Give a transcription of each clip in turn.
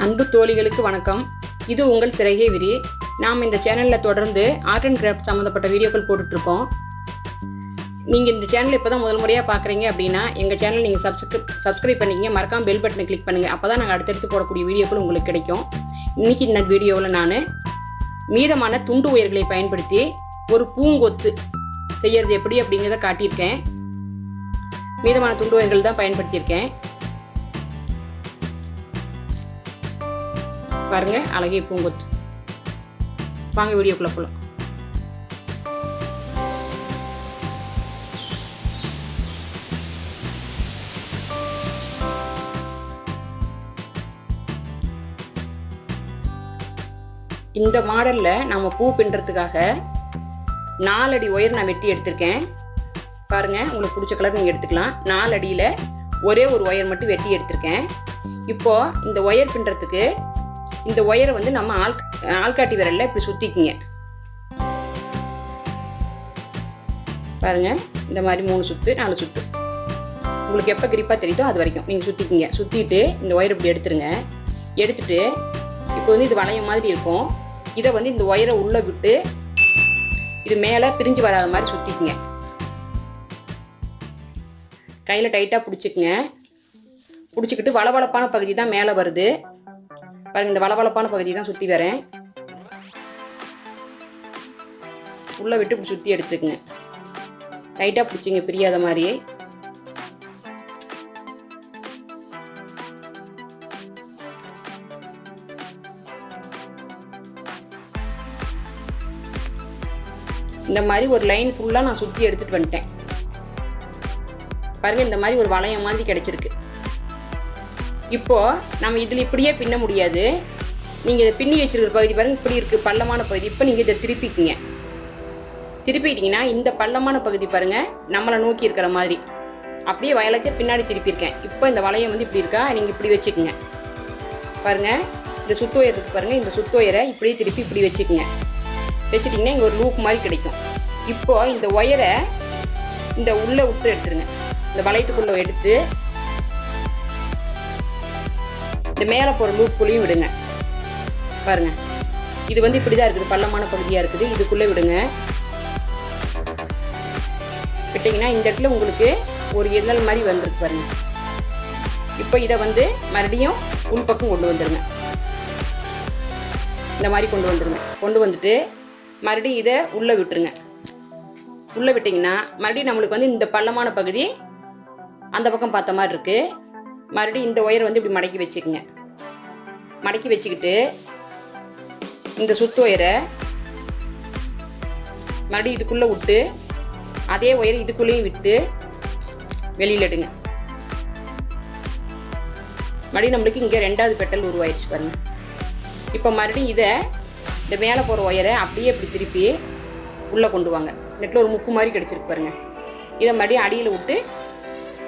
அன்பு தோழிகளுக்கு வணக்கம். இது உங்கள் சிறகே விரி. நாம் இந்த சேனலில் தொடர்ந்து ஆர்ட் அண்ட் கிராஃப்ட் சம்மந்தப்பட்ட வீடியோக்கள் போட்டுட்ருக்கோம். நீங்கள் இந்த சேனல் இப்போ தான் முதல் முறையாக பார்க்குறீங்க அப்படின்னா எங்கள் சேனல் நீங்கள் சப்ஸ்கிரைப் பண்ணிக்கிங்க. மறக்காமல் பெல் பட்டனை கிளிக் பண்ணுங்கள். அப்போ தான் நாங்கள் அடுத்தடுத்து போடக்கூடிய வீடியோக்கள் உங்களுக்கு கிடைக்கும். இன்றைக்கி இந்த வீடியோவில் நான் மீதமான துண்டு ஒயர்களை பயன்படுத்தி ஒரு பூங்கொத்து செய்கிறது எப்படி அப்படிங்கிறத காட்டியிருக்கேன். மீதமான துண்டு ஒயர்கள் தான் பயன்படுத்தியிருக்கேன். பாருங்க, அழகிய பூங்கொத்து. வாங்க வீடியோக்குள்ள போலாம். இந்த மாடல்ல நாம பூ பின்னுறதுக்காக 4 அடி ஒயர் நான் வெட்டி எடுத்திருக்கேன். பாருங்க, உங்களுக்கு பிடிச்ச கலர் நீங்க எடுத்துக்கலாம். 4 அடியில ஒரே ஒரு ஒயர் மட்டும் வெட்டி எடுத்திருக்கேன். இப்போ இந்த ஒயர் பின்னுறதுக்கு இந்த ஒயரை வந்து நம்ம ஆள்காட்டி விரல்ல இப்படி சுத்திக்குங்க. பாருங்க, இந்த மாதிரி 3 சுத்து 4 சுத்து உங்களுக்கு எப்போ கிரிப்பா தெரியுதோ அது வரைக்கும் நீங்க சுத்திக்குங்க. சுத்திட்டு இந்த ஒயர் இப்படி எடுத்துருங்க. எடுத்துட்டு இப்போ வந்து இது வளையம் மாதிரி இருக்கும். இதை வந்து இந்த ஒயரை உள்ள விட்டு இது மேலே பிரிஞ்சு வராத மாதிரி சுத்திக்குங்க. கையில் டைட்டாக பிடிச்சிக்குங்க. பிடிச்சிக்கிட்டு வளவளப்பான பகுதி தான் மேலே வருது பாருங்க. இந்த வளவளப்பான பகுதி தான் சுற்றி வரேன். உள்ள விட்டு இப்படி சுற்றி எடுத்துக்குங்க. டைட்டாக பிடிச்சிங்க, பிரியாத மாதிரி. இந்த மாதிரி ஒரு லைன் ஃபுல்லாக நான் சுற்றி எடுத்துகிட்டு வந்துட்டேன். பாருங்க, இந்த மாதிரி ஒரு வளையம் மாதிரி கிடைச்சிருக்கு. இப்போ நம்ம இதில் இப்படியே பின்ன முடியாது. நீங்கள் இதை பின்னி வச்சிருக்கிற பகுதி பாருங்க, இப்படி இருக்குது பள்ளமான பகுதி. இப்போ நீங்கள் இதை திருப்பிக்குங்க. திருப்பிட்டீங்கன்னா இந்த பள்ளமான பகுதி பாருங்க நம்மளை நோக்கி இருக்கிற மாதிரி அப்படியே வயலத்தை பின்னாடி திருப்பியிருக்கேன். இப்போ இந்த வளையம் வந்து இப்படி இருக்கா, நீங்கள் இப்படி வச்சுக்குங்க. பாருங்க, இந்த சுத்தோயர் இருக்கு பாருங்க, இந்த சுத்தோயரை இப்படியே திருப்பி இப்படி வச்சுக்குங்க. வச்சுட்டிங்கன்னா இங்கே ஒரு லூப் மாதிரி கிடைக்கும். இப்போ இந்த ஒயரை இந்த உள்ளே விட்டு எடுத்துருங்க. இந்த வளையத்துக்குள்ளே எடுத்து இந்த மேலே போகிற லூப்புக்குள்ளேயும் விடுங்க. பாருங்க, இது வந்து இப்படி தான் இருக்குது, பள்ளமான பகுதியாக இருக்குது. இதுக்குள்ளே விடுங்க. விட்டிங்கன்னா இந்த இடத்துல உங்களுக்கு ஒரு எண்ணல் மாதிரி வந்துருக்கு பாருங்க. இப்போ இதை வந்து மறுபடியும் உள்பக்கம் கொண்டு வந்துடுங்க. இந்த மாதிரி கொண்டு வந்துடுங்க. கொண்டு வந்துட்டு மறுபடியும் இதை உள்ளே விட்டுருங்க. உள்ளே விட்டிங்கன்னா மறுபடியும் நம்மளுக்கு வந்து இந்த பள்ளமான பகுதி அந்த பக்கம் பார்த்த மாதிரி இருக்குது. மறுபடியும் இந்த ஒயரை வந்து இப்படி மடக்கி வச்சுக்குங்க. மடக்கி வச்சுக்கிட்டு இந்த சுத்து ஒயரை மறுபடியும் இதுக்குள்ளே விட்டு அதே ஒயரை இதுக்குள்ளேயும் விட்டு வெளியில் எடுங்க. மறுபடியும் நம்மளுக்கு இங்கே 2வது பெட்டல் உருவாயிடுச்சு பாருங்க. இப்போ மறுபடியும் இதை இந்த மேலே போகிற ஒயரை அப்படியே இப்படி திருப்பி உள்ளே கொண்டு வாங்க. நெட்டில் ஒரு முக்கு மாதிரி கிடச்சிருக்கு பாருங்க. இதை மறுபடியும் அடியில் விட்டு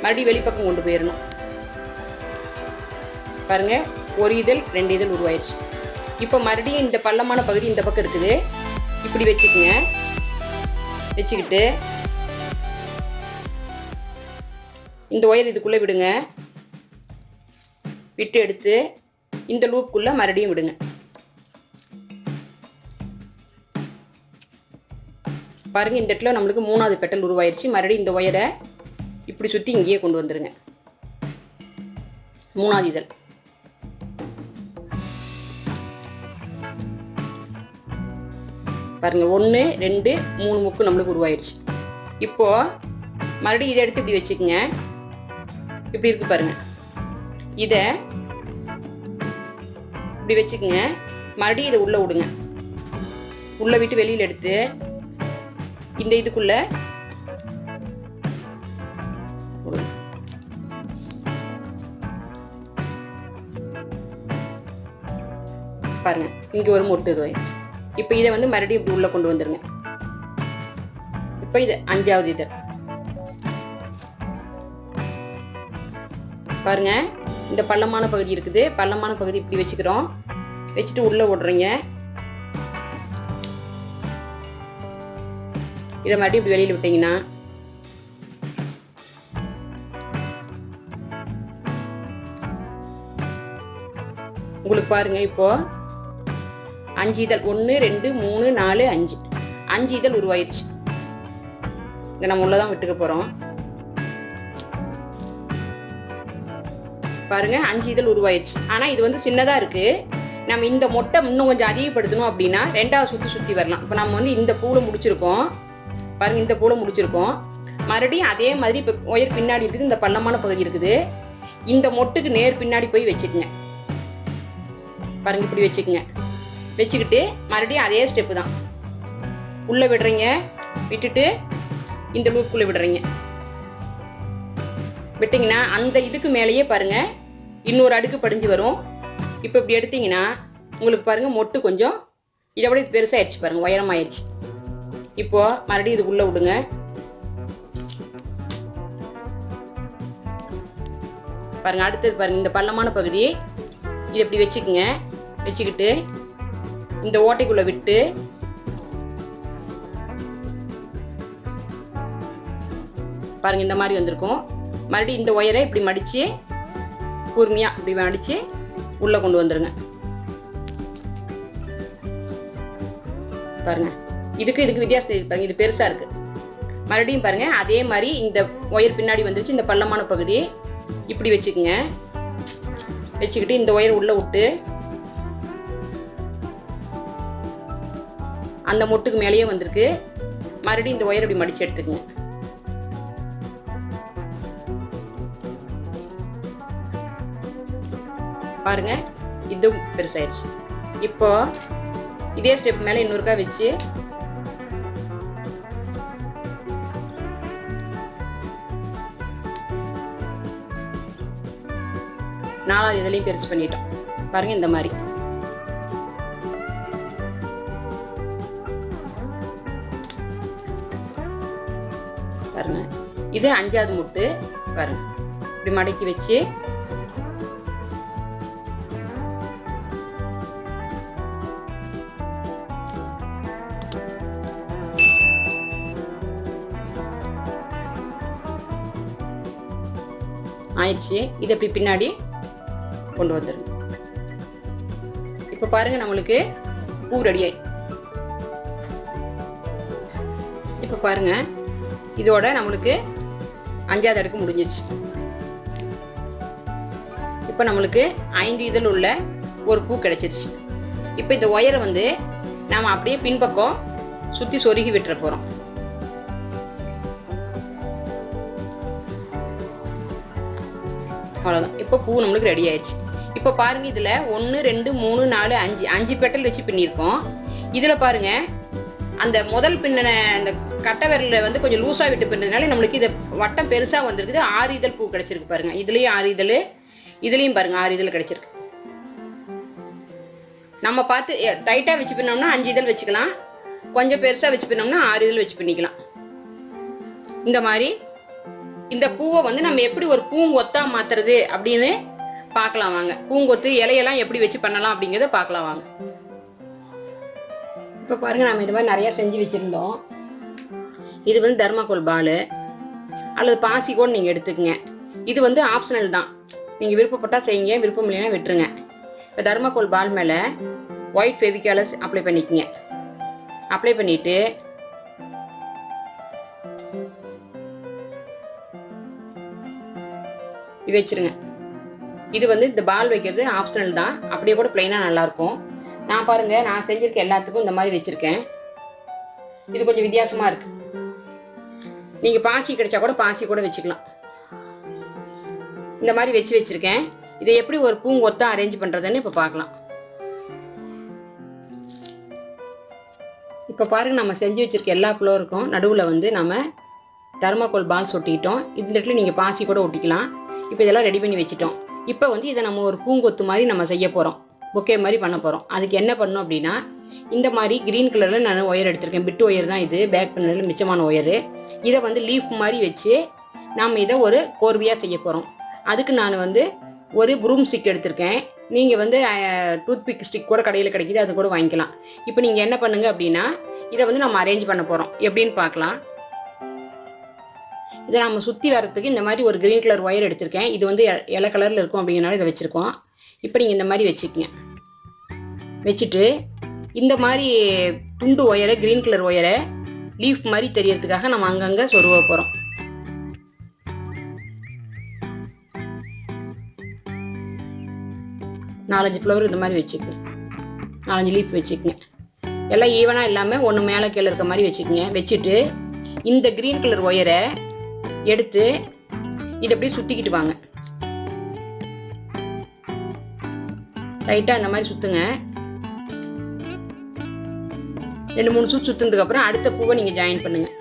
மறுபடியும் வெளிப்பக்கம் கொண்டு போயிடணும். பாருங்க, ஒரு இதழ் 2 இதழ் உருவாயிடுச்சு. இப்போ மறுபடியும் இந்த பள்ளமான பகுதி இந்த பக்கம் இருக்குது. இப்படி வச்சுக்குங்க. வச்சுக்கிட்டு இந்த ஒயர் இதுக்குள்ளே விடுங்க. விட்டு எடுத்து இந்த லூப்புக்குள்ளே மறுபடியும் விடுங்க. பாருங்க, இந்த இடத்துல நம்மளுக்கு 3வது பெட்டல் உருவாயிருச்சு. மறுபடியும் இந்த ஒயரை இப்படி சுற்றி இங்கேயே கொண்டு வந்துடுங்க. 3வது இதழ். பாருங்க, 1 2 3 முக்கு நம்மளுக்கு உருவாயிருச்சு. இப்போ மறுபடியும் இதை எடுத்து இப்படி வச்சுக்கோங்க. இப்படி இருக்கு பாருங்க. இதை இப்படி வச்சுக்கோங்க. மறுபடியும் இதை உள்ளே விடுங்க. உள்ளே விட்டு வெளியில் எடுத்து இந்த இதுக்குள்ள பாருங்க, இங்கே ஒரு மொட்டு உருவாயிருச்சு. இப்போ இதை வந்து மறுபடியும் இப்படி உள்ளே கொண்டு வந்துடுங்க. இப்போ இது 5வது இதழ். பாருங்க, இந்த பள்ளமான பகுதி இருக்குது. பள்ளமான பகுதி இப்படி வச்சுக்கிறோம். வச்சுட்டு உள்ளே விடுறீங்க. இதை மறுபடியும் இப்படி வெளியில் விட்டீங்கன்னா உங்களுக்கு பாருங்கள் இப்போது 5 இதழ் 1 2 3 4 5 5 இதழ் உருவாயிருச்சு. இதை நம்ம உள்ளதான் விட்டுக்க போகிறோம். பாருங்கள் 5 இதழ் உருவாயிருச்சு. ஆனால் இது வந்து சின்னதாக இருக்குது. நம்ம இந்த மொட்டை இன்னும் கொஞ்சம் அதிகப்படுத்தணும் அப்படின்னா 2வது சுற்றி வரலாம். இப்போ நம்ம வந்து இந்த பூவில் முடிச்சிருக்கோம் பாருங்கள், இந்த பூவில் முடிச்சிருக்கோம். மறுபடியும் அதே மாதிரி இப்போ ஒயர் பின்னாடி இருக்குது, இந்த பள்ளமான பகுதி இருக்குது. இந்த மொட்டுக்கு நேர் பின்னாடி போய் வச்சுக்குங்க. பாருங்கள் இப்படி வச்சுக்குங்க. வச்சுக்கிட்டு மறுபடியும் அதே ஸ்டெப்பு தான். உள்ளே விடுறீங்க, விட்டுட்டு இந்த லூப்புக்குள்ளே விடுறீங்க. விட்டிங்கன்னா அந்த இதுக்கு மேலேயே பாருங்கள் இன்னொரு அடுக்கு படிஞ்சு வரும். இப்போ இப்படி எடுத்தீங்கன்னா உங்களுக்கு பாருங்கள் மொட்டு கொஞ்சம் இதை விட பெருசாகிடுச்சு பாருங்கள், உயரமாயிடுச்சு. இப்போது மறுபடியும் இது உள்ளே விடுங்க. பாருங்கள் அடுத்தது பாருங்கள் இந்த பள்ளமான பகுதி இது இப்படி வச்சுக்குங்க. வச்சுக்கிட்டு இந்த ஓட்டைக்குள்ளே விட்டு பாருங்கள் இந்த மாதிரி வந்திருக்கும். மறுபடியும் இந்த ஒயரை இப்படி மடித்து கூர்மையாக இப்படி மடித்து உள்ளே கொண்டு வந்துடுங்க. பாருங்கள் இதுக்கு வித்தியாசம் தெரியுது பாருங்கள், இது பெருசாக இருக்குது. மறுபடியும் பாருங்கள் அதே மாதிரி இந்த ஒயர் பின்னாடி வந்துருச்சு. இந்த பள்ளமான பகுதி இப்படி வச்சுக்குங்க. வச்சுக்கிட்டு இந்த ஒயர் உள்ளே விட்டு அந்த மொட்டுக்கு மேலேயே வந்திருக்கு. மறுபடியும் இந்த ஒயர் இப்படி மடித்து எடுத்துக்குங்க. பாருங்க இது பெருசாயிடுச்சு. இப்போ இதே ஸ்டெப் மேலே இன்னொருக்கா வச்சு நாலாவது இதுலையும் பெருசு பண்ணிட்டோம். பாருங்க இந்த மாதிரி. பாருங்க இது 5வது முட்டு. பாருங்க இப்படி மடக்கி வச்சு ஆயிடுச்சு. இதை இப்படி பின்னாடி கொண்டு வந்துடுங்க. இப்போ பாருங்க நம்மளுக்கு பூ ரெடியாயி. இப்போ பாருங்க இதோட நம்மளுக்கு 5வது அடுக்கு முடிஞ்சிச்சு. இப்போ நம்மளுக்கு 5 இதழ் உள்ள ஒரு பூ கிடைச்சிருச்சு. இப்போ இந்த ஒயரை வந்து நாம் அப்படியே பின்பக்கம் சுற்றி சொருகி விட்டுற போகிறோம். அவ்வளோதான். இப்போ பூ நம்மளுக்கு ரெடி ஆயிடுச்சு. இப்போ பாருங்கள் இதில் 1 2 3 4 5 பெட்டல் வச்சு பின்னிருக்கோம். இதில் பாருங்கள் அந்த முதல் பின்ன அந்த கட்டை விரலில் வந்து கொஞ்சம் லூஸாக விட்டு பின்னதுனால நம்மளுக்கு இது வட்டம் பெருசாக வந்திருக்குது. 6 இதழ் பூ கிடச்சிருக்கு பாருங்கள். இதுலேயும் 6 இதழ், இதுலேயும் பாருங்கள் 6 இதழ் கிடச்சிருக்கு. நம்ம பார்த்து டைட்டாக வச்சு பின்னோம்னா 5 இதழ் வச்சுக்கலாம். கொஞ்சம் பெருசாக வச்சு பின்னோம்னா 6 இதழ் வச்சு பின்னிக்கலாம். இந்த மாதிரி இந்த பூவை வந்து நம்ம எப்படி ஒரு பூங்கொத்தா மாத்துறது அப்படின்னு பார்க்கலாம் வாங்க. பூங்கொத்து இலையெல்லாம் எப்படி வச்சு பண்ணலாம் அப்படிங்கிறத பார்க்கலாம் வாங்க. இப்போ பாருங்க நம்ம இது மாதிரி நிறையா செஞ்சு வச்சுருந்தோம். இது வந்து தர்மாக்கோல் பால் அல்லது பாசி கூட நீங்கள் எடுத்துக்கங்க. இது வந்து ஆப்ஷனல் தான். நீங்கள் விருப்பப்பட்டால் செய்யுங்க, விருப்பம் இல்லைன்னா விட்டுருங்க. இப்போ தர்மாக்கோல் பால் மேலே ஒயிட் ஃபெவிகாலை அப்ளை பண்ணிக்கங்க. அப்ளை பண்ணிவிட்டு இது வச்சுருங்க. இது வந்து இந்த பால் வைக்கிறது ஆப்ஷனல் தான். அப்படியே கூட பிளைனாக நல்லாயிருக்கும். நான் பாருங்கள் நான் செஞ்சுருக்க எல்லாத்துக்கும் இந்த மாதிரி வச்சுருக்கேன். இது கொஞ்சம் வித்தியாசமாக இருக்குது. நீங்கள் பாசி கிடைச்சா கூட பாசி கூட வச்சுக்கலாம். இந்த மாதிரி வச்சுருக்கேன். இதை எப்படி ஒரு பூங்கொத்தா அரேஞ்ச் பண்ணுறதுன்னு இப்போ பார்க்கலாம். இப்போ பாருங்கள் நம்ம செஞ்சு வச்சுருக்க எல்லா ஃப்ளோருக்கும் நடுவில் வந்து நம்ம தர்மாக்கோல் பால் ஒட்டிக்கிட்டோம். இந்த இடத்துல நீங்கள் பாசி கூட ஒட்டிக்கலாம். இப்போ இதெல்லாம் ரெடி பண்ணி வச்சுட்டோம். இப்போ வந்து இதை நம்ம ஒரு பூங்கொத்து மாதிரி நம்ம செய்ய போகிறோம். பொக்கே மாதிரி பண்ண போகிறோம். அதுக்கு என்ன பண்ணணும் அப்படின்னா இந்த மாதிரி க்ரீன் கலரில் நான் ஒயர் எடுத்திருக்கேன். பிட்டு ஒயர் தான் இது. பேக் பண்ணதில் மிச்சமான ஒயரு. இதை வந்து லீஃப் மாதிரி வச்சு நாம் இதை ஒரு கோர்வையாக செய்ய போகிறோம். அதுக்கு நான் வந்து ஒரு ப்ரூம் ஸ்டிக் எடுத்திருக்கேன். நீங்கள் வந்து டூத்பிக் ஸ்டிக் கூட கடையில் கிடைக்கிது, அது கூட வாங்கிக்கலாம். இப்போ நீங்கள் என்ன பண்ணுங்க அப்படின்னா இதை வந்து நம்ம அரேஞ்ச் பண்ண போகிறோம். எப்படின்னு பார்க்கலாம். இதை நம்ம சுற்றி வரத்துக்கு இந்த மாதிரி ஒரு க்ரீன் கலர் ஒயர் எடுத்திருக்கேன். இது வந்து இலை கலரில் இருக்கும் அப்படிங்கிறனால இதை வச்சுருக்கோம். இப்போ நீங்கள் இந்த மாதிரி வச்சுக்கங்க. வச்சுட்டு இந்த மாதிரி துண்டு ஒயரை, க்ரீன் கலர் ஒயரை லீஃப் மாதிரி தெரியறதுக்காக நம்ம அங்கங்கே சொருவ போகிறோம். நாலஞ்சு ஃப்ளவர் இந்த மாதிரி வச்சுக்கங்க, 4-5 லீஃப் வச்சுக்கங்க. எல்லாம் ஈவனாக இல்லாமல் ஒன்று மேலே கீழே இருக்க மாதிரி வச்சுக்கோங்க. வச்சுட்டு இந்த க்ரீன் கலர் ஒயரை எடுத்து இதை அப்படியே சுற்றிக்கிட்டு வாங்க. ரைட்டாக இந்த மாதிரி சுற்றுங்க. 2-3 சுற்று சுற்றுனதுக்கப்புறம் அடுத்த பூவை நீங்கள் ஜாயின் பண்ணுங்கள்.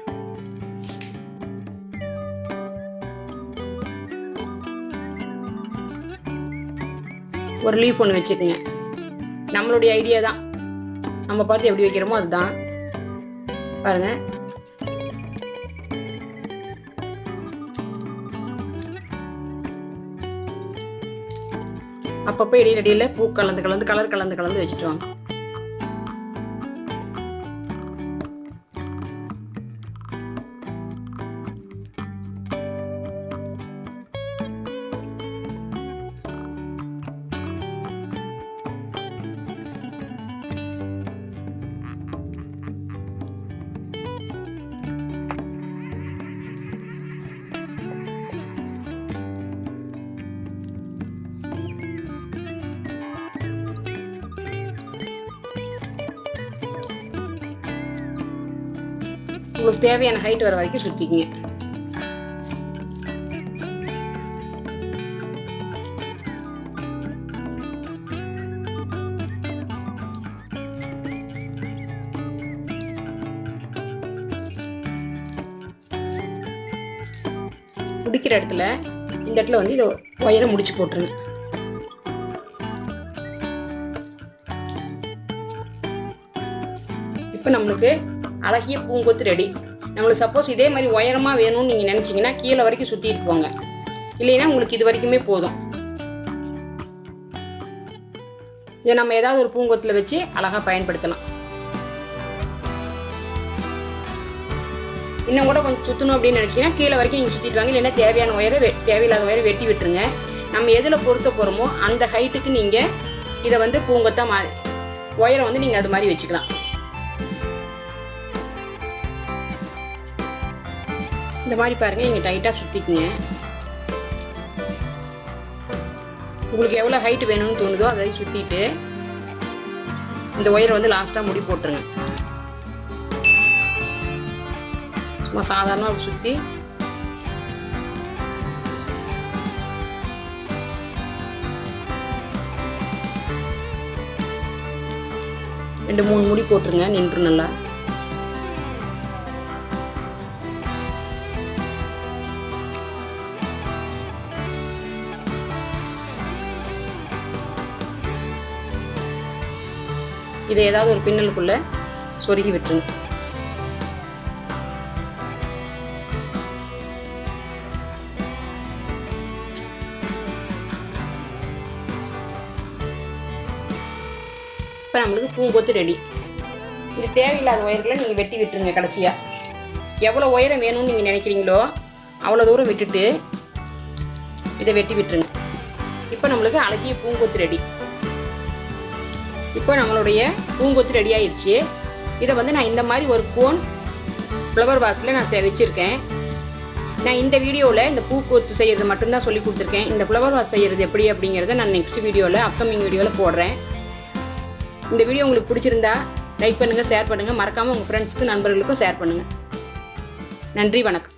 ஒரு லீஃப் ஒன்று வச்சுக்கோங்க. நம்மளுடைய ஐடியா தான், நம்ம பார்த்து எப்படி வைக்கிறோமோ அதுதான். பாருங்க, அப்பப்போ இடையில பூ கலந்து கலர் கலந்து வச்சுட்டு வாங்க. உங்களுக்கு தேவையான ஹைட் வர வரைக்கும் சுற்றிக்கிங்க. முடிக்கிற இடத்துல இந்த இடத்துல வந்து இதை ஒயரை முடிச்சு போட்டுருங்க. இப்போ நம்மளுக்கு அழகிய பூங்கொத்து ரெடி. நம்மளுக்கு சப்போஸ் இதே மாதிரி உயரமாக வேணும்னு நீங்கள் நினச்சிங்கன்னா கீழே வரைக்கும் சுற்றிட்டு போங்க, இல்லைன்னா உங்களுக்கு இது வரைக்குமே போதும். இதை நம்ம ஏதாவது ஒரு பூங்கொத்தில் வச்சு அழகாக பயன்படுத்தலாம். இன்னும் கூட கொஞ்சம் சுற்றணும் அப்படின்னு நினச்சிங்கன்னா கீழே வரைக்கும் நீங்கள் சுற்றிட்டு வாங்க, இல்லைன்னா தேவையான ஒயரை தேவையில்லாத ஒயரை வெட்டி விட்டுருங்க. நம்ம எதில் பொறுத்த போகிறோமோ அந்த ஹைட்டுக்கு நீங்கள் இதை வந்து பூங்கொத்தாக ஒயரை வந்து நீங்கள் அது மாதிரி வச்சுக்கலாம். இந்த மாதிரி பாருங்கள், நீங்கள் டைட்டாக சுற்றிக்குங்க. உங்களுக்கு எவ்வளோ ஹைட் வேணும்னு தோணுதோ அதை சுற்றிட்டு இந்த ஒயரை வந்து லாஸ்ட்டாக முடி போட்டுருங்க. சும்மா சாதாரணமாக சுற்றி ரெண்டு 3 முடி போட்டுருங்க, நின்று நல்லா. இதை ஏதாவது ஒரு பின்னலுக்குள்ள சொருகி விட்டுருங்க. இப்போ நம்மளுக்கு பூங்கொத்து ரெடி. இது தேவையில்லாத ஒயர்களை நீங்கள் வெட்டி விட்டுருங்க. கடைசியாக எவ்வளோ ஒயரம் வேணும்னு நீங்கள் நினைக்கிறீங்களோ அவ்வளோ தூரம் விட்டுட்டு இதை வெட்டி விட்டுருங்க. இப்போ நம்மளுக்கு அழகிய பூங்கொத்து ரெடி. இப்போ நம்மளுடைய பூங்கொத்து ரெடி ஆயிடுச்சு. இதை வந்து நான் இந்த மாதிரி ஒரு கோன் ஃப்ளவர் பாக்ஸில் நான் வச்சுருக்கேன். நான் இந்த வீடியோவில் இந்த பூங்கொத்து செய்கிறது மட்டும்தான் சொல்லி கொடுத்துருக்கேன். இந்த ஃப்ளவர் வாஸ் செய்கிறது எப்படி அப்படிங்கிறத நான் நெக்ஸ்ட் வீடியோவில், அப்கமிங் வீடியோவில் போடுறேன். இந்த வீடியோ உங்களுக்கு பிடிச்சிருந்தா லைக் பண்ணுங்கள், ஷேர் பண்ணுங்கள், மறக்காமல் உங்கள் ஃப்ரெண்ட்ஸுக்கு நண்பர்களுக்கும் ஷேர் பண்ணுங்கள். நன்றி, வணக்கம்.